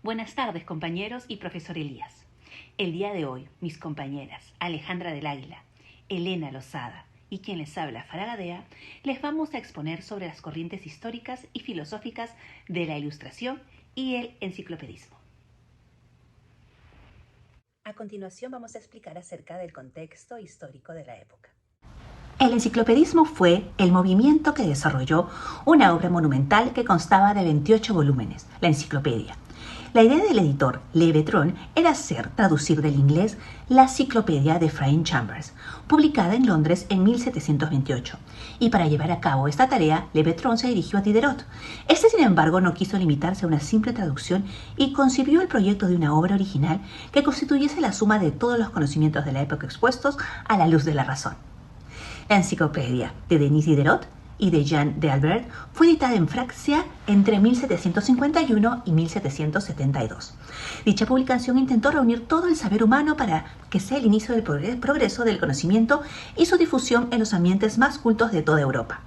Buenas tardes, compañeros y profesor Elías. El día de hoy, mis compañeras Alejandra del Águila, Elena Lozada y quien les habla, Faragadea, les vamos a exponer sobre las corrientes históricas y filosóficas de la Ilustración y el enciclopedismo. A continuación vamos a explicar acerca del contexto histórico de la época. El enciclopedismo fue el movimiento que desarrolló una obra monumental que constaba de 28 volúmenes, la enciclopedia. La idea del editor Le Breton era traducir del inglés la Enciclopedia de Ephraim Chambers, publicada en Londres en 1728. Y para llevar a cabo esta tarea, Le Breton se dirigió a Diderot. Este, sin embargo, no quiso limitarse a una simple traducción y concibió el proyecto de una obra original que constituyese la suma de todos los conocimientos de la época expuestos a la luz de la razón. La enciclopedia de Denis Diderot y de Jean d'Albert fue editada en Francia entre 1751 y 1772. Dicha publicación intentó reunir todo el saber humano para que sea el inicio del progreso del conocimiento y su difusión en los ambientes más cultos de toda Europa.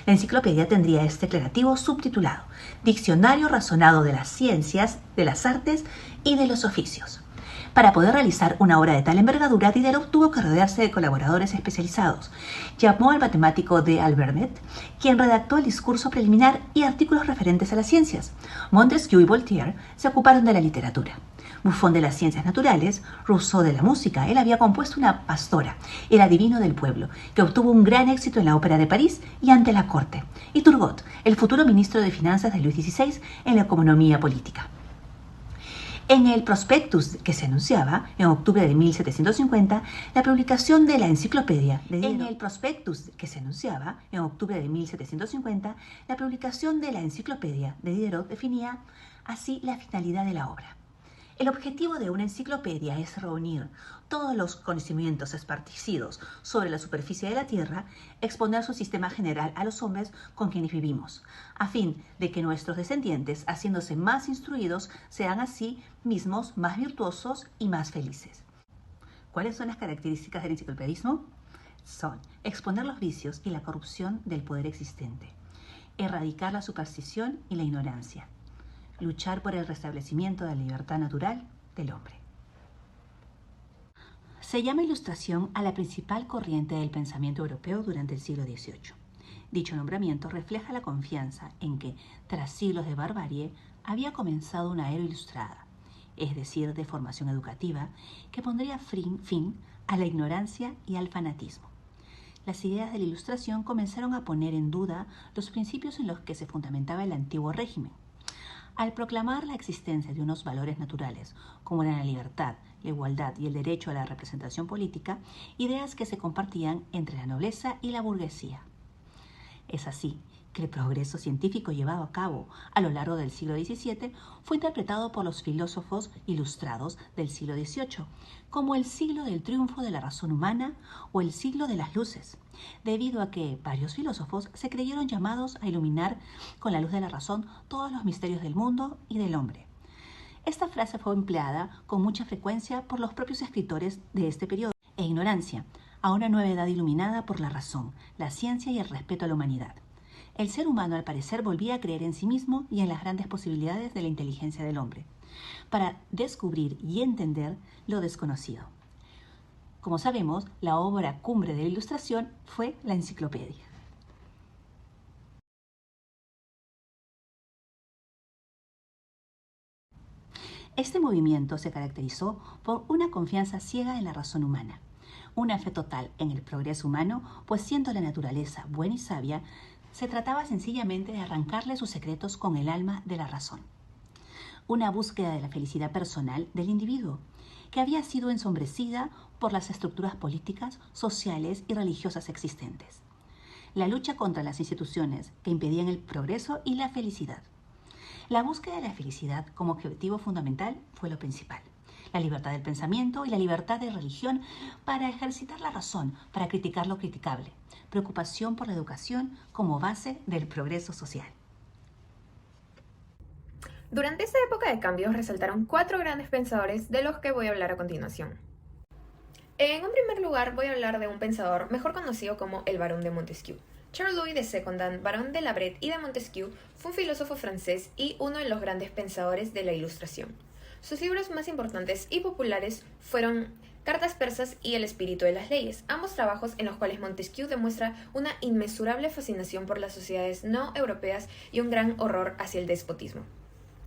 La enciclopedia tendría este declarativo subtitulado Diccionario razonado de las ciencias, de las artes y de los oficios. Para poder realizar una obra de tal envergadura, Diderot tuvo que rodearse de colaboradores especializados. Llamó al matemático d'Alembert, quien redactó el discurso preliminar y artículos referentes a las ciencias. Montesquieu y Voltaire se ocuparon de la literatura. Buffon de las ciencias naturales, Rousseau de la música. Él había compuesto una pastora, el adivino del pueblo, que obtuvo un gran éxito en la Ópera de París y ante la corte. Y Turgot, el futuro ministro de Finanzas de Luis XVI en la economía política. En el prospectus que se anunciaba en octubre de 1750, la publicación de la enciclopedia de Diderot definía así la finalidad de la obra. El objetivo de una enciclopedia es reunir todos los conocimientos esparcidos sobre la superficie de la Tierra, exponer su sistema general a los hombres con quienes vivimos, a fin de que nuestros descendientes, haciéndose más instruidos, sean así mismos más virtuosos y más felices. ¿Cuáles son las características del enciclopedismo? Son exponer los vicios y la corrupción del poder existente, erradicar la superstición y la ignorancia, luchar por el restablecimiento de la libertad natural del hombre. Se llama Ilustración a la principal corriente del pensamiento europeo durante el siglo XVIII. Dicho nombramiento refleja la confianza en que, tras siglos de barbarie, había comenzado una era ilustrada, es decir, de formación educativa, que pondría fin a la ignorancia y al fanatismo. Las ideas de la Ilustración comenzaron a poner en duda los principios en los que se fundamentaba el antiguo régimen. Al proclamar la existencia de unos valores naturales, como eran la libertad, la igualdad y el derecho a la representación política, ideas que se compartían entre la nobleza y la burguesía. Es así que el progreso científico llevado a cabo a lo largo del siglo XVII fue interpretado por los filósofos ilustrados del siglo XVIII como el siglo del triunfo de la razón humana o el siglo de las luces, debido a que varios filósofos se creyeron llamados a iluminar con la luz de la razón todos los misterios del mundo y del hombre. Esta frase fue empleada con mucha frecuencia por los propios escritores de este periodo. E ignorancia, a una nueva edad iluminada por la razón, la ciencia y el respeto a la humanidad. El ser humano, al parecer, volvía a creer en sí mismo y en las grandes posibilidades de la inteligencia del hombre, para descubrir y entender lo desconocido. Como sabemos, la obra cumbre de la Ilustración fue la enciclopedia. Este movimiento se caracterizó por una confianza ciega en la razón humana, una fe total en el progreso humano, pues siendo la naturaleza buena y sabia, se trataba sencillamente de arrancarle sus secretos con el alma de la razón. Una búsqueda de la felicidad personal del individuo, que había sido ensombrecida por las estructuras políticas, sociales y religiosas existentes. La lucha contra las instituciones que impedían el progreso y la felicidad. La búsqueda de la felicidad como objetivo fundamental fue lo principal. La libertad del pensamiento y la libertad de religión para ejercitar la razón, para criticar lo criticable. Preocupación por la educación como base del progreso social. Durante esta época de cambios resaltaron 4 grandes pensadores de los que voy a hablar a continuación. En un primer lugar voy a hablar de un pensador mejor conocido como el Barón de Montesquieu. Charles-Louis de Secondat, barón de la Brette y de Montesquieu, fue un filósofo francés y uno de los grandes pensadores de la Ilustración. Sus libros más importantes y populares fueron Cartas persas y El espíritu de las leyes, ambos trabajos en los cuales Montesquieu demuestra una inmesurable fascinación por las sociedades no europeas y un gran horror hacia el despotismo.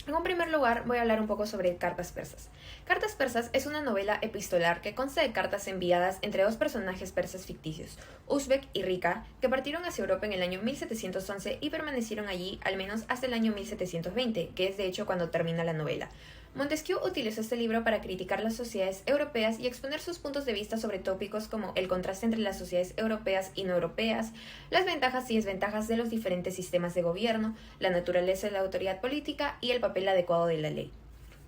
En un primer lugar, voy a hablar un poco sobre Cartas persas. Cartas persas es una novela epistolar que consta de cartas enviadas entre dos personajes persas ficticios, Uzbek y Rika, que partieron hacia Europa en el año 1711 y permanecieron allí al menos hasta el año 1720, que es de hecho cuando termina la novela. Montesquieu utilizó este libro para criticar las sociedades europeas y exponer sus puntos de vista sobre tópicos como el contraste entre las sociedades europeas y no europeas, las ventajas y desventajas de los diferentes sistemas de gobierno, la naturaleza de la autoridad política y el papel adecuado de la ley.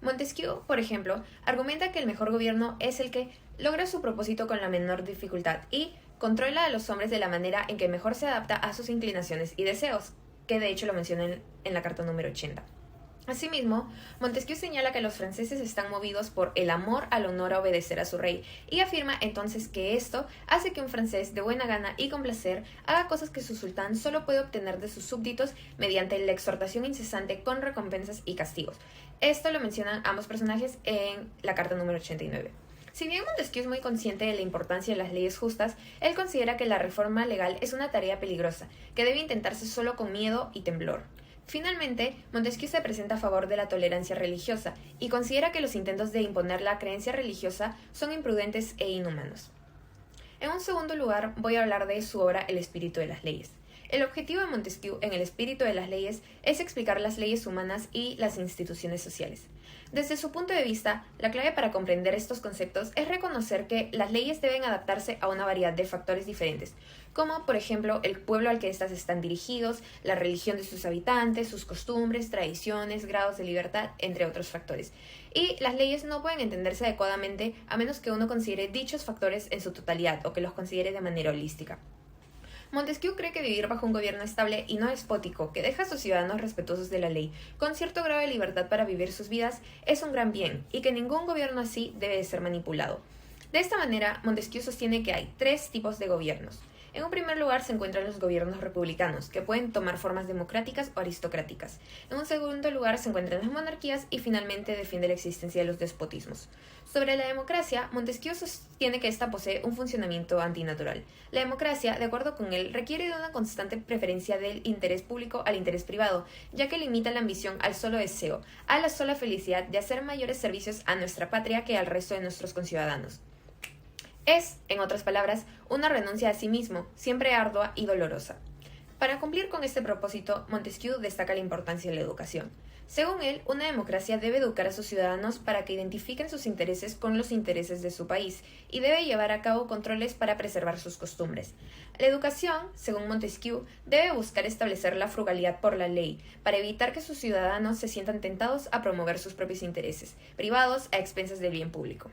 Montesquieu, por ejemplo, argumenta que el mejor gobierno es el que logra su propósito con la menor dificultad y controla a los hombres de la manera en que mejor se adapta a sus inclinaciones y deseos, que de hecho lo menciona en la carta número 80. Asimismo, Montesquieu señala que los franceses están movidos por el amor al honor a obedecer a su rey, y afirma entonces que esto hace que un francés de buena gana y con placer haga cosas que su sultán solo puede obtener de sus súbditos mediante la exhortación incesante con recompensas y castigos. Esto lo mencionan ambos personajes en la carta número 89. Si bien Montesquieu es muy consciente de la importancia de las leyes justas, él considera que la reforma legal es una tarea peligrosa, que debe intentarse solo con miedo y temblor. Finalmente, Montesquieu se presenta a favor de la tolerancia religiosa y considera que los intentos de imponer la creencia religiosa son imprudentes e inhumanos. En un segundo lugar, voy a hablar de su obra El espíritu de las leyes. El objetivo de Montesquieu en El espíritu de las leyes es explicar las leyes humanas y las instituciones sociales. Desde su punto de vista, la clave para comprender estos conceptos es reconocer que las leyes deben adaptarse a una variedad de factores diferentes, como por ejemplo el pueblo al que éstas están dirigidos, la religión de sus habitantes, sus costumbres, tradiciones, grados de libertad, entre otros factores. Y las leyes no pueden entenderse adecuadamente a menos que uno considere dichos factores en su totalidad o que los considere de manera holística. Montesquieu cree que vivir bajo un gobierno estable y no despótico, que deja a sus ciudadanos respetuosos de la ley, con cierto grado de libertad para vivir sus vidas, es un gran bien, y que ningún gobierno así debe de ser manipulado. De esta manera, Montesquieu sostiene que hay tres tipos de gobiernos. En un primer lugar se encuentran los gobiernos republicanos, que pueden tomar formas democráticas o aristocráticas. En un segundo lugar se encuentran las monarquías y finalmente defiende la existencia de los despotismos. Sobre la democracia, Montesquieu sostiene que ésta posee un funcionamiento antinatural. La democracia, de acuerdo con él, requiere de una constante preferencia del interés público al interés privado, ya que limita la ambición al solo deseo, a la sola felicidad de hacer mayores servicios a nuestra patria que al resto de nuestros conciudadanos. Es, en otras palabras, una renuncia a sí mismo, siempre ardua y dolorosa. Para cumplir con este propósito, Montesquieu destaca la importancia de la educación. Según él, una democracia debe educar a sus ciudadanos para que identifiquen sus intereses con los intereses de su país y debe llevar a cabo controles para preservar sus costumbres. La educación, según Montesquieu, debe buscar establecer la frugalidad por la ley, para evitar que sus ciudadanos se sientan tentados a promover sus propios intereses, privados a expensas del bien público.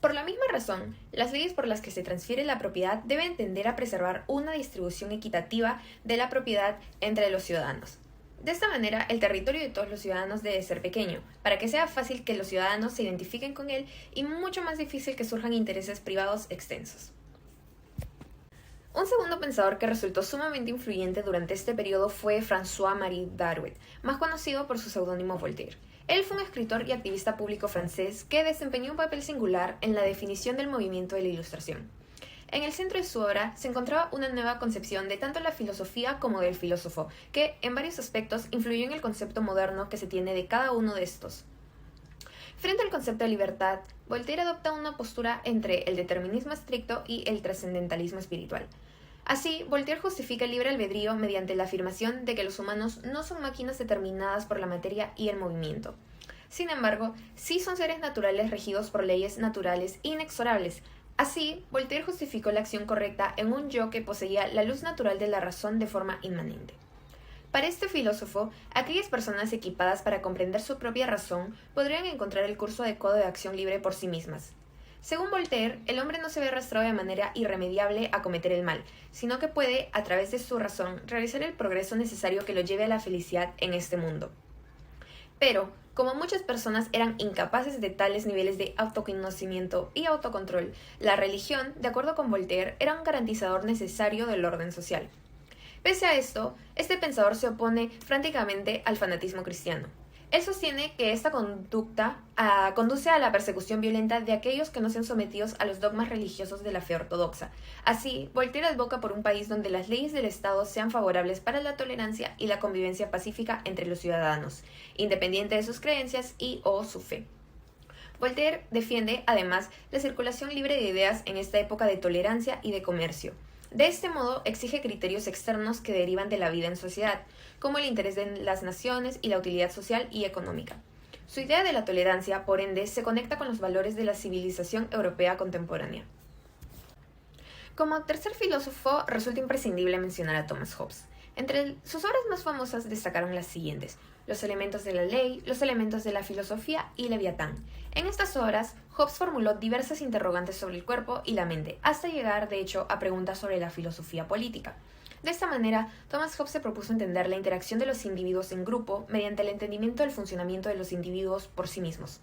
Por la misma razón, las leyes por las que se transfiere la propiedad deben tender a preservar una distribución equitativa de la propiedad entre los ciudadanos. De esta manera, el territorio de todos los ciudadanos debe ser pequeño, para que sea fácil que los ciudadanos se identifiquen con él y mucho más difícil que surjan intereses privados extensos. Un segundo pensador que resultó sumamente influyente durante este periodo fue François-Marie Darwin, más conocido por su seudónimo Voltaire. Él fue un escritor y activista público francés que desempeñó un papel singular en la definición del movimiento de la Ilustración. En el centro de su obra se encontraba una nueva concepción de tanto la filosofía como del filósofo, que, en varios aspectos, influyó en el concepto moderno que se tiene de cada uno de estos. Frente al concepto de libertad, Voltaire adopta una postura entre el determinismo estricto y el trascendentalismo espiritual. Así, Voltaire justifica el libre albedrío mediante la afirmación de que los humanos no son máquinas determinadas por la materia y el movimiento. Sin embargo, sí son seres naturales regidos por leyes naturales inexorables. Así, Voltaire justificó la acción correcta en un yo que poseía la luz natural de la razón de forma inmanente. Para este filósofo, aquellas personas equipadas para comprender su propia razón podrían encontrar el curso adecuado de acción libre por sí mismas. Según Voltaire, el hombre no se ve arrastrado de manera irremediable a cometer el mal, sino que puede, a través de su razón, realizar el progreso necesario que lo lleve a la felicidad en este mundo. Pero, como muchas personas eran incapaces de tales niveles de autoconocimiento y autocontrol, la religión, de acuerdo con Voltaire, era un garantizador necesario del orden social. Pese a esto, este pensador se opone prácticamente al fanatismo cristiano. Él sostiene que esta conducta conduce a la persecución violenta de aquellos que no sean sometidos a los dogmas religiosos de la fe ortodoxa. Así, Voltaire advoca por un país donde las leyes del Estado sean favorables para la tolerancia y la convivencia pacífica entre los ciudadanos, independiente de sus creencias y o su fe. Voltaire defiende, además, la circulación libre de ideas en esta época de tolerancia y de comercio. De este modo, exige criterios externos que derivan de la vida en sociedad, como el interés de las naciones y la utilidad social y económica. Su idea de la tolerancia, por ende, se conecta con los valores de la civilización europea contemporánea. Como tercer filósofo, resulta imprescindible mencionar a Thomas Hobbes. Entre sus obras más famosas destacaron las siguientes: Los elementos de la ley, Los elementos de la filosofía y Leviatán. En estas obras, Hobbes formuló diversas interrogantes sobre el cuerpo y la mente, hasta llegar, de hecho, a preguntas sobre la filosofía política. De esta manera, Thomas Hobbes se propuso entender la interacción de los individuos en grupo mediante el entendimiento del funcionamiento de los individuos por sí mismos.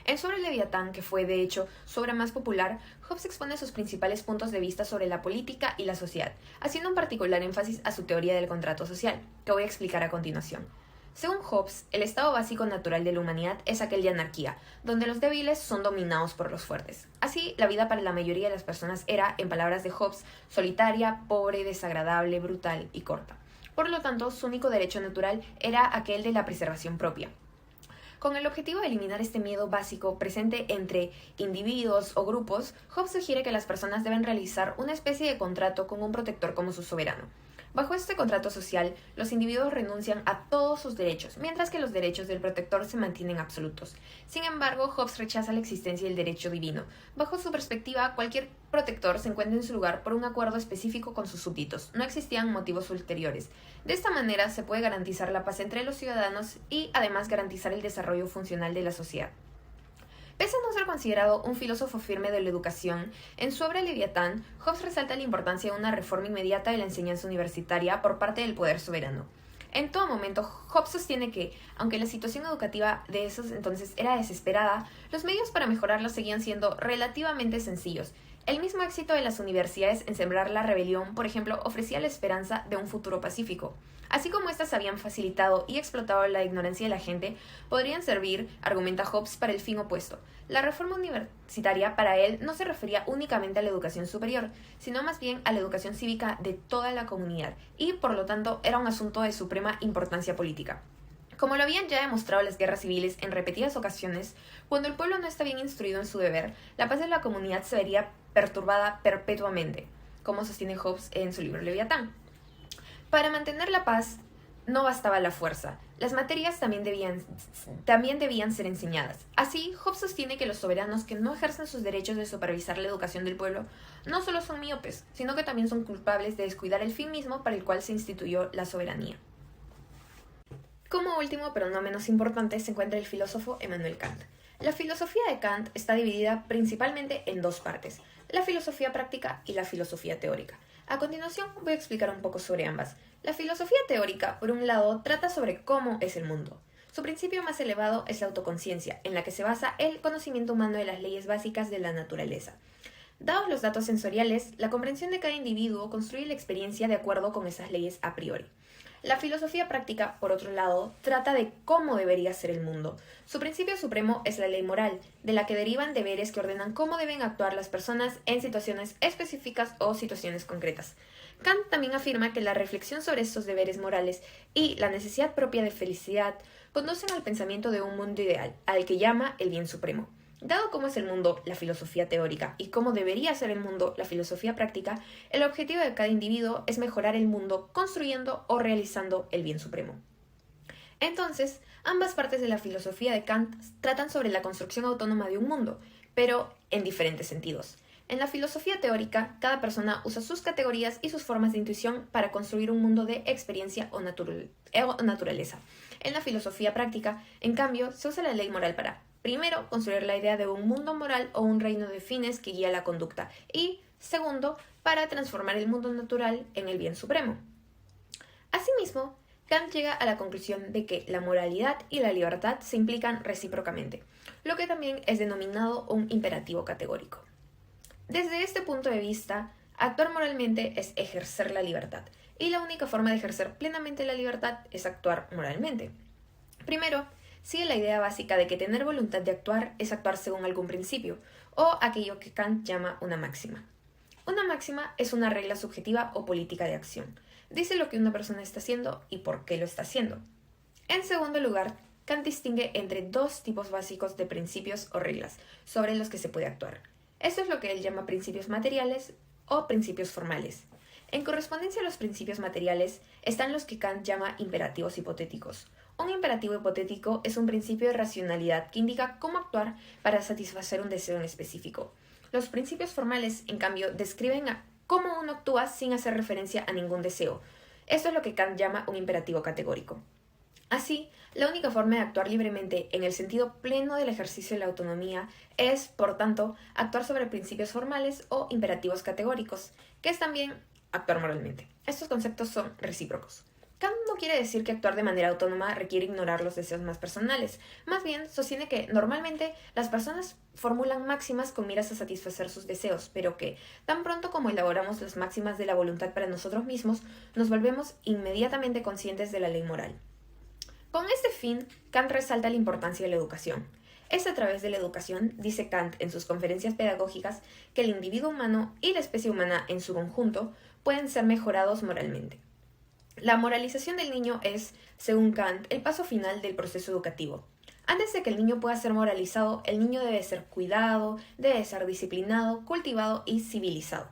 En su obra Leviatán, que fue de hecho su obra más popular, Hobbes expone sus principales puntos de vista sobre la política y la sociedad, haciendo un particular énfasis a su teoría del contrato social, que voy a explicar a continuación. Según Hobbes, el estado básico natural de la humanidad es aquel de anarquía, donde los débiles son dominados por los fuertes. Así, la vida para la mayoría de las personas era, en palabras de Hobbes, solitaria, pobre, desagradable, brutal y corta. Por lo tanto, su único derecho natural era aquel de la preservación propia. Con el objetivo de eliminar este miedo básico presente entre individuos o grupos, Hobbes sugiere que las personas deben realizar una especie de contrato con un protector como su soberano. Bajo este contrato social, los individuos renuncian a todos sus derechos, mientras que los derechos del protector se mantienen absolutos. Sin embargo, Hobbes rechaza la existencia del derecho divino. Bajo su perspectiva, cualquier protector se encuentra en su lugar por un acuerdo específico con sus súbditos. No existían motivos ulteriores. De esta manera, se puede garantizar la paz entre los ciudadanos y, además, garantizar el desarrollo funcional de la sociedad. Pese a no ser considerado un filósofo firme de la educación, en su obra Leviatán, Hobbes resalta la importancia de una reforma inmediata de la enseñanza universitaria por parte del poder soberano. En todo momento, Hobbes sostiene que, aunque la situación educativa de esos entonces era desesperada, los medios para mejorarla seguían siendo relativamente sencillos. El mismo éxito de las universidades en sembrar la rebelión, por ejemplo, ofrecía la esperanza de un futuro pacífico. Así como éstas habían facilitado y explotado la ignorancia de la gente, podrían servir, argumenta Hobbes, para el fin opuesto. La reforma universitaria para él no se refería únicamente a la educación superior, sino más bien a la educación cívica de toda la comunidad, y por lo tanto era un asunto de suprema importancia política. Como lo habían ya demostrado las guerras civiles en repetidas ocasiones, cuando el pueblo no está bien instruido en su deber, la paz de la comunidad se vería perturbada perpetuamente, como sostiene Hobbes en su libro Leviatán. Para mantener la paz no bastaba la fuerza, las materias también debían ser enseñadas. Así, Hobbes sostiene que los soberanos que no ejercen sus derechos de supervisar la educación del pueblo no solo son míopes, sino que también son culpables de descuidar el fin mismo para el cual se instituyó la soberanía. Como último, pero no menos importante, se encuentra el filósofo Immanuel Kant. La filosofía de Kant está dividida principalmente en dos partes, la filosofía práctica y la filosofía teórica. A continuación voy a explicar un poco sobre ambas. La filosofía teórica, por un lado, trata sobre cómo es el mundo. Su principio más elevado es la autoconciencia, en la que se basa el conocimiento humano de las leyes básicas de la naturaleza. Dados los datos sensoriales, la comprensión de cada individuo construye la experiencia de acuerdo con esas leyes a priori. La filosofía práctica, por otro lado, trata de cómo debería ser el mundo. Su principio supremo es la ley moral, de la que derivan deberes que ordenan cómo deben actuar las personas en situaciones específicas o situaciones concretas. Kant también afirma que la reflexión sobre estos deberes morales y la necesidad propia de felicidad conducen al pensamiento de un mundo ideal, al que llama el bien supremo. Dado cómo es el mundo, la filosofía teórica, y cómo debería ser el mundo, la filosofía práctica, el objetivo de cada individuo es mejorar el mundo construyendo o realizando el bien supremo. Entonces, ambas partes de la filosofía de Kant tratan sobre la construcción autónoma de un mundo, pero en diferentes sentidos. En la filosofía teórica, cada persona usa sus categorías y sus formas de intuición para construir un mundo de experiencia o naturaleza. En la filosofía práctica, en cambio, se usa la ley moral para, primero, construir la idea de un mundo moral o un reino de fines que guía la conducta y, segundo, para transformar el mundo natural en el bien supremo. Asimismo, Kant llega a la conclusión de que la moralidad y la libertad se implican recíprocamente, lo que también es denominado un imperativo categórico. Desde este punto de vista, actuar moralmente es ejercer la libertad. y la única forma de ejercer plenamente la libertad es actuar moralmente. Primero, sigue la idea básica de que tener voluntad de actuar es actuar según algún principio, o aquello que Kant llama una máxima. Una máxima es una regla subjetiva o política de acción. Dice lo que una persona está haciendo y por qué lo está haciendo. En segundo lugar, Kant distingue entre dos tipos básicos de principios o reglas sobre los que se puede actuar. Esto es lo que él llama principios materiales o principios formales. En correspondencia a los principios materiales están los que Kant llama imperativos hipotéticos. Un imperativo hipotético es un principio de racionalidad que indica cómo actuar para satisfacer un deseo en específico. Los principios formales, en cambio, describen cómo uno actúa sin hacer referencia a ningún deseo. Esto es lo que Kant llama un imperativo categórico. Así, la única forma de actuar libremente en el sentido pleno del ejercicio de la autonomía es, por tanto, actuar sobre principios formales o imperativos categóricos, que es también actuar moralmente. Estos conceptos son recíprocos. Kant no quiere decir que actuar de manera autónoma requiere ignorar los deseos más personales. Más bien, sostiene que normalmente las personas formulan máximas con miras a satisfacer sus deseos, pero que, tan pronto como elaboramos las máximas de la voluntad para nosotros mismos, nos volvemos inmediatamente conscientes de la ley moral. Con este fin, Kant resalta la importancia de la educación. Es a través de la educación, dice Kant en sus conferencias pedagógicas, que el individuo humano y la especie humana en su conjunto pueden ser mejorados moralmente. La moralización del niño es, según Kant, el paso final del proceso educativo. Antes de que el niño pueda ser moralizado, el niño debe ser cuidado, debe ser disciplinado, cultivado y civilizado.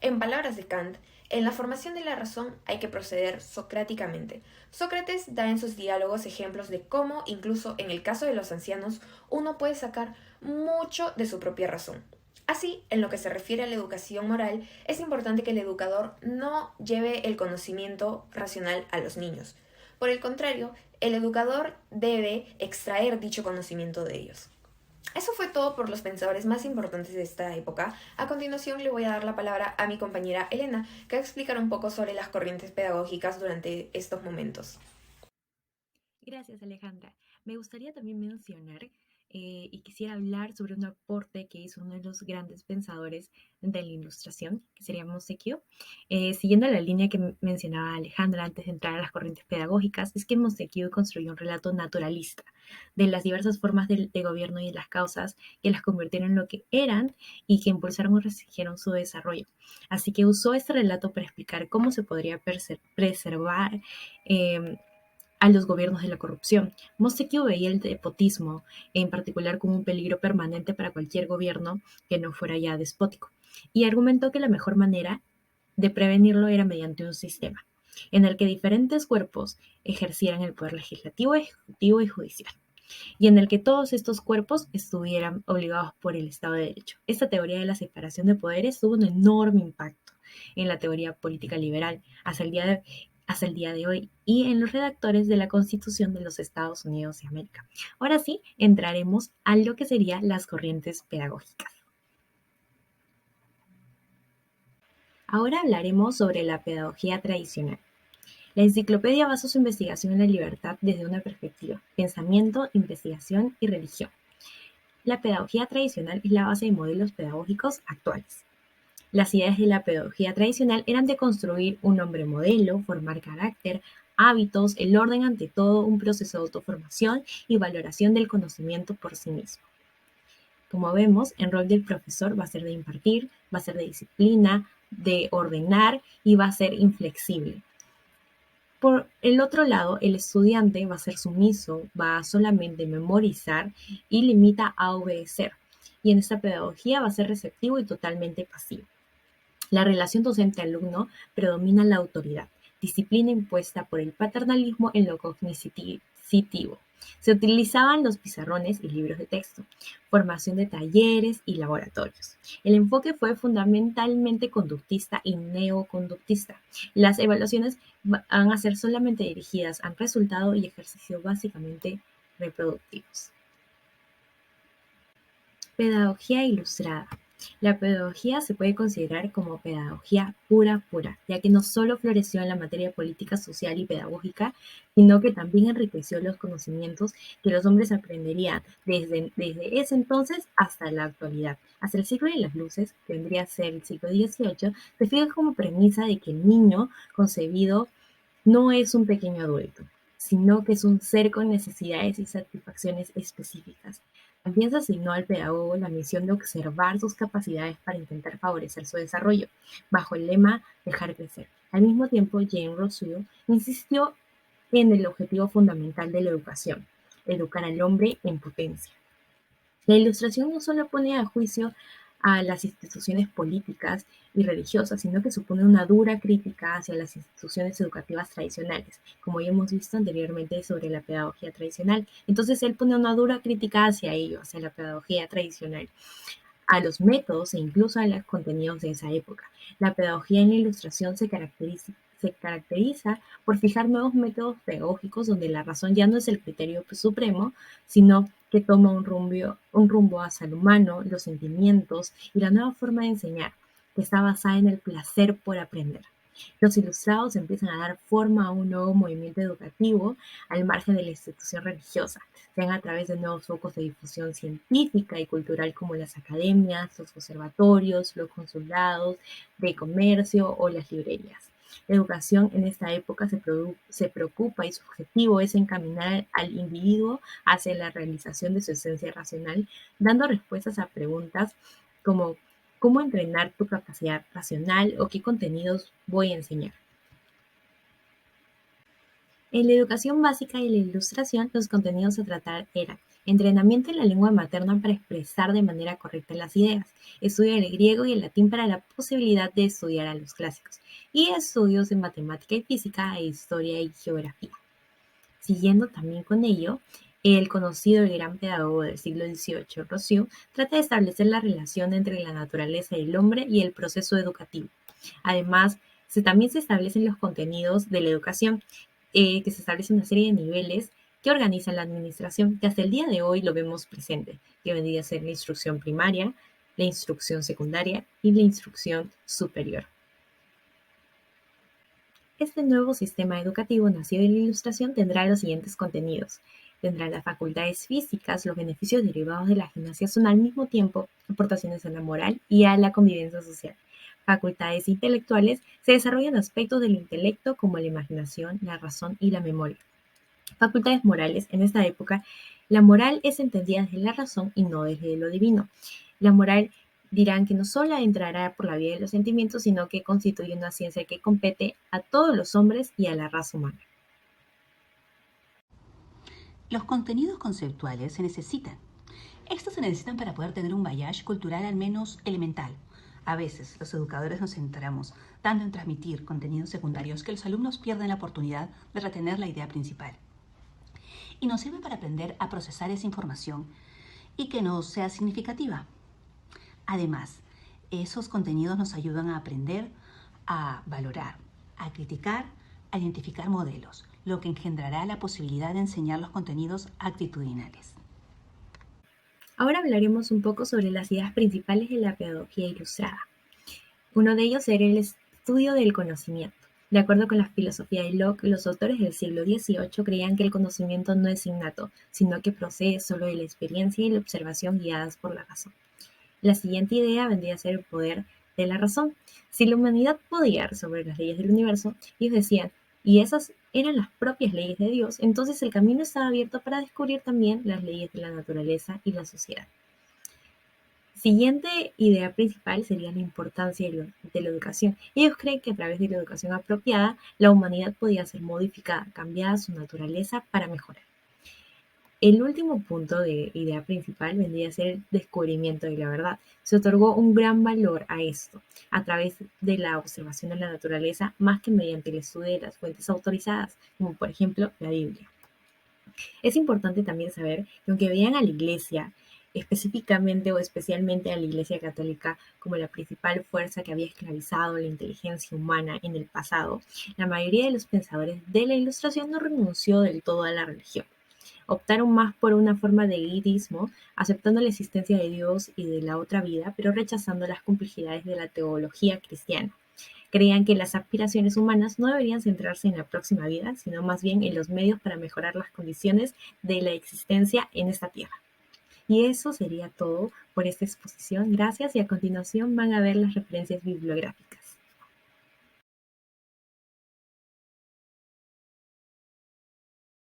En palabras de Kant, en la formación de la razón hay que proceder socráticamente. Sócrates da en sus diálogos ejemplos de cómo, incluso en el caso de los ancianos, uno puede sacar mucho de su propia razón. Así, en lo que se refiere a la educación moral, es importante que el educador no lleve el conocimiento racional a los niños. Por el contrario, el educador debe extraer dicho conocimiento de ellos. Eso fue todo por los pensadores más importantes de esta época. A continuación le voy a dar la palabra a mi compañera Elena, que va a explicar un poco sobre las corrientes pedagógicas durante estos momentos. Gracias, Alejandra. Me gustaría también mencionar y quisiera hablar sobre un aporte que hizo uno de los grandes pensadores de la Ilustración, que sería Montesquieu. Siguiendo la línea que mencionaba Alejandra antes de entrar a las corrientes pedagógicas, es que Montesquieu construyó un relato naturalista de las diversas formas de gobierno y de las causas que las convirtieron en lo que eran y que impulsaron o restringieron su desarrollo. Así que usó este relato para explicar cómo se podría preservar a los gobiernos de la corrupción. Montesquieu veía el despotismo, en particular, como un peligro permanente para cualquier gobierno que no fuera ya despótico, y argumentó que la mejor manera de prevenirlo era mediante un sistema en el que diferentes cuerpos ejercieran el poder legislativo, ejecutivo y judicial, y en el que todos estos cuerpos estuvieran obligados por el Estado de Derecho. Esta teoría de la separación de poderes tuvo un enorme impacto en la teoría política liberal hasta el día de hoy y en los redactores de la Constitución de los Estados Unidos de América. Ahora sí, entraremos a lo que serían las corrientes pedagógicas. Ahora hablaremos sobre la pedagogía tradicional. La enciclopedia basa su investigación en la libertad desde una perspectiva: pensamiento, investigación y religión. La pedagogía tradicional es la base de modelos pedagógicos actuales. Las ideas de la pedagogía tradicional eran de construir un hombre modelo, formar carácter, hábitos, el orden ante todo, un proceso de autoformación y valoración del conocimiento por sí mismo. Como vemos, el rol del profesor va a ser de impartir, va a ser de disciplina, de ordenar y va a ser inflexible. Por el otro lado, el estudiante va a ser sumiso, va a solamente memorizar y limita a obedecer. Y en esta pedagogía va a ser receptivo y totalmente pasivo. La relación docente-alumno predomina la autoridad, disciplina impuesta por el paternalismo en lo cognitivo. Se utilizaban los pizarrones y libros de texto, formación de talleres y laboratorios. El enfoque fue fundamentalmente conductista y neoconductista. Las evaluaciones van a ser solamente dirigidas al resultado y ejercicios básicamente reproductivos. Pedagogía ilustrada. La pedagogía se puede considerar como pedagogía pura, ya que no solo floreció en la materia política, social y pedagógica, sino que también enriqueció los conocimientos que los hombres aprenderían desde ese entonces hasta la actualidad. Hasta el siglo de las luces, que vendría a ser el siglo XVIII, se fija como premisa de que el niño concebido no es un pequeño adulto, sino que es un ser con necesidades y satisfacciones específicas. También se asignó al pedagogo la misión de observar sus capacidades para intentar favorecer su desarrollo, bajo el lema dejar crecer. Al mismo tiempo, Jane Rousseau insistió en el objetivo fundamental de la educación: educar al hombre en potencia. La Ilustración no solo pone a juicio a las instituciones políticas y religiosas, sino que supone una dura crítica hacia las instituciones educativas tradicionales, como ya hemos visto anteriormente sobre la pedagogía tradicional. Entonces él pone una dura crítica hacia ello, hacia la pedagogía tradicional, a los métodos e incluso a los contenidos de esa época. La pedagogía en la Ilustración se caracteriza por fijar nuevos métodos pedagógicos donde la razón ya no es el criterio supremo, sino que toma un rumbo hacia el humano, los sentimientos y la nueva forma de enseñar, que está basada en el placer por aprender. Los ilustrados empiezan a dar forma a un nuevo movimiento educativo al margen de la institución religiosa, sean a través de nuevos focos de difusión científica y cultural como las academias, los observatorios, los consulados de comercio o las librerías. La educación en esta época se preocupa y su objetivo es encaminar al individuo hacia la realización de su esencia racional, dando respuestas a preguntas como cómo entrenar tu capacidad racional o qué contenidos voy a enseñar. En la educación básica y la ilustración, los contenidos a tratar eran entrenamiento en la lengua materna para expresar de manera correcta las ideas, estudio del griego y el latín para la posibilidad de estudiar a los clásicos, y estudios de matemática y física e historia y geografía. Siguiendo también con ello, el conocido y gran pedagogo del siglo XVIII, Rousseau, trata de establecer la relación entre la naturaleza del hombre y el proceso educativo. Además, también se establecen los contenidos de la educación, que se establece una serie de niveles que organizan la administración, que hasta el día de hoy lo vemos presente, que vendría a ser la instrucción primaria, la instrucción secundaria y la instrucción superior. Este nuevo sistema educativo nacido de la Ilustración tendrá los siguientes contenidos. Tendrá las facultades físicas, los beneficios derivados de la gimnasia son al mismo tiempo aportaciones a la moral y a la convivencia social. Facultades intelectuales se desarrollan aspectos del intelecto como la imaginación, la razón y la memoria. Facultades morales, en esta época, la moral es entendida desde la razón y no desde lo divino. La moral dirán que no solo entrará por la vía de los sentimientos, sino que constituye una ciencia que compete a todos los hombres y a la raza humana. Los contenidos conceptuales se necesitan. Estos se necesitan para poder tener un bagage cultural al menos elemental. A veces, los educadores nos centramos tanto en transmitir contenidos secundarios que los alumnos pierden la oportunidad de retener la idea principal. Y nos sirven para aprender a procesar esa información y que no sea significativa. Además, esos contenidos nos ayudan a aprender, a valorar, a criticar, a identificar modelos, lo que engendrará la posibilidad de enseñar los contenidos actitudinales. Ahora hablaremos un poco sobre las ideas principales de la pedagogía ilustrada. Uno de ellos era el estudio del conocimiento. De acuerdo con la filosofía de Locke, los autores del siglo XVIII creían que el conocimiento no es innato, sino que procede solo de la experiencia y la observación guiadas por la razón. La siguiente idea vendría a ser el poder de la razón. Si la humanidad podía resolver las leyes del universo, ellos decían, y esas eran las propias leyes de Dios, entonces el camino estaba abierto para descubrir también las leyes de la naturaleza y la sociedad. Siguiente idea principal sería la importancia de la educación. Ellos creen que a través de la educación apropiada, la humanidad podía ser modificada, cambiada su naturaleza para mejorar. El último punto de idea principal vendría a ser el descubrimiento de la verdad. Se otorgó un gran valor a esto, a través de la observación de la naturaleza, más que mediante el estudio de las fuentes autorizadas, como por ejemplo la Biblia. Es importante también saber que aunque veían a la Iglesia, específicamente o especialmente a la Iglesia Católica como la principal fuerza que había esclavizado la inteligencia humana en el pasado, la mayoría de los pensadores de la Ilustración no renunció del todo a la religión. Optaron más por una forma de guidismo, aceptando la existencia de Dios y de la otra vida, pero rechazando las complejidades de la teología cristiana. Creían que las aspiraciones humanas no deberían centrarse en la próxima vida, sino más bien en los medios para mejorar las condiciones de la existencia en esta tierra. Y eso sería todo por esta exposición. Gracias, y a continuación van a ver las referencias bibliográficas.